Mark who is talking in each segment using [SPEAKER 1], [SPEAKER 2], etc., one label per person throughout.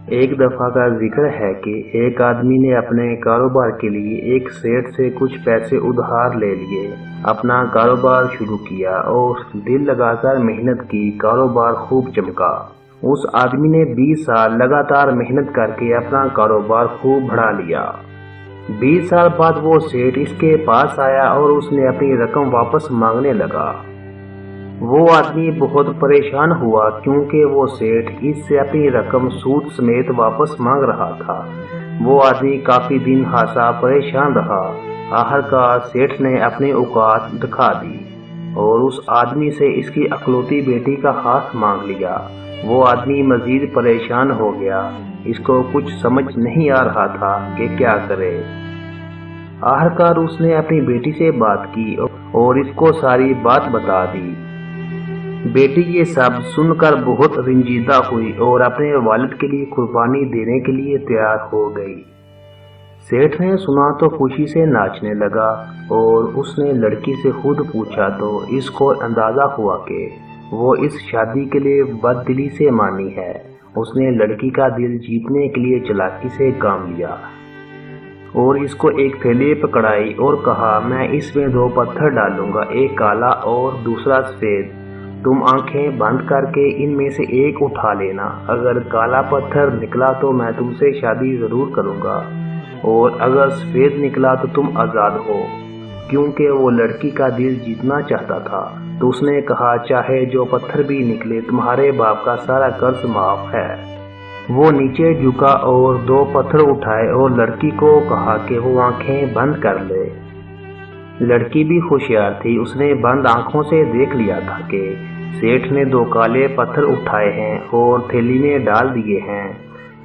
[SPEAKER 1] ایک دفعہ کا ذکر ہے کہ ایک آدمی نے اپنے کاروبار کے لیے ایک سیٹ سے کچھ پیسے ادھار لے لیے، اپنا کاروبار شروع کیا اور دل لگا کر محنت کی۔ کاروبار خوب چمکا۔ اس آدمی نے 20 سال لگاتار محنت کر کے اپنا کاروبار خوب بڑھا لیا۔ 20 سال بعد وہ سیٹ اس کے پاس آیا اور اس نے اپنی رقم واپس مانگنے لگا۔ وہ آدمی بہت پریشان ہوا کیونکہ وہ سیٹ اس سے اپنی رقم سود سمیت واپس مانگ رہا تھا۔ وہ آدمی کافی دن خاصا پریشان رہا۔ آخرکار سیٹ نے اپنی اوقات دکھا دی اور اس آدمی سے اس کی اکلوتی بیٹی کا ہاتھ مانگ لیا۔ وہ آدمی مزید پریشان ہو گیا۔ اس کو کچھ سمجھ نہیں آ رہا تھا کہ کیا کرے۔ آخرکار اس نے اپنی بیٹی سے بات کی اور اس کو ساری بات بتا دی۔ بیٹی یہ سب سن کر بہت رنجیدہ ہوئی اور اپنے والد کے لیے قربانی دینے کے لیے تیار ہو گئی۔ سیٹھ نے سنا تو خوشی سے ناچنے لگا اور اس نے لڑکی سے خود پوچھا تو اس کو اندازہ ہوا کہ وہ اس شادی کے لیے بد دلی سے مانی ہے۔ اس نے لڑکی کا دل جیتنے کے لیے چالاکی سے کام لیا اور اس کو ایک تھیلی پکڑائی اور کہا، میں اس میں 2 پتھر ڈالوں گا، ایک کالا اور دوسرا سفید۔ تم آنکھیں بند کر کے ان میں سے ایک اٹھا لینا۔ اگر کالا پتھر نکلا تو میں تم سے شادی ضرور کروں گا اور اگر سفید نکلا تو تم آزاد ہو۔ کیونکہ وہ لڑکی کا دل جیتنا چاہتا تھا تو اس نے کہا، چاہے جو پتھر بھی نکلے تمہارے باپ کا سارا قرض معاف ہے۔ وہ نیچے جھکا اور 2 پتھر اٹھائے اور لڑکی کو کہا کہ وہ آنکھیں بند کر لے۔ لڑکی بھی ہوشیار تھی، اس نے بند آنکھوں سے دیکھ لیا تھا کہ سیٹھ نے 2 کالے پتھر اٹھائے ہیں اور تھیلی میں ڈال دیے ہیں۔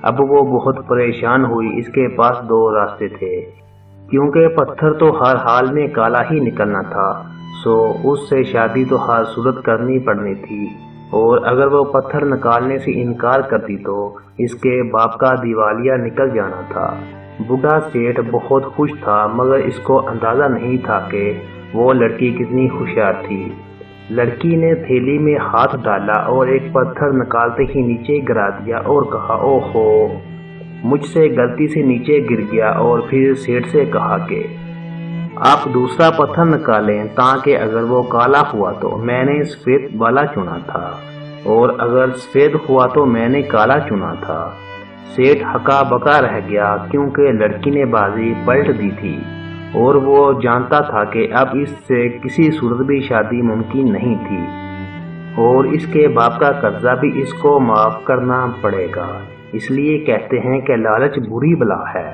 [SPEAKER 1] اب وہ بہت پریشان ہوئی۔ اس کے پاس 2 راستے تھے، کیونکہ پتھر تو ہر حال میں کالا ہی نکلنا تھا، سو اس سے شادی تو ہر صورت کرنی پڑنی تھی، اور اگر وہ پتھر نکالنے سے انکار کرتی تو اس کے باپ کا دیوالیہ نکل جانا تھا۔ بوڑھا سیٹھ بہت خوش تھا، مگر اس کو اندازہ نہیں تھا کہ وہ لڑکی کتنی ہوشیار تھی۔ لڑکی نے تھیلی میں ہاتھ ڈالا اور ایک پتھر نکالتے ہی نیچے گرا دیا اور کہا، اوہو، مجھ سے غلطی سے نیچے گر گیا۔ اور پھر سیٹھ سے کہا کہ آپ دوسرا پتھر نکالیں تاکہ اگر وہ کالا ہوا تو میں نے سفید والا چنا تھا اور اگر سفید ہوا تو میں نے کالا چنا تھا۔ سیٹھ ہکا بکا رہ گیا کیونکہ لڑکی نے بازی پلٹ دی تھی اور وہ جانتا تھا کہ اب اس سے کسی صورت بھی شادی ممکن نہیں تھی اور اس کے باپ کا قرضہ بھی اس کو معاف کرنا پڑے گا۔ اس لیے کہتے ہیں کہ لالچ بری بلا ہے۔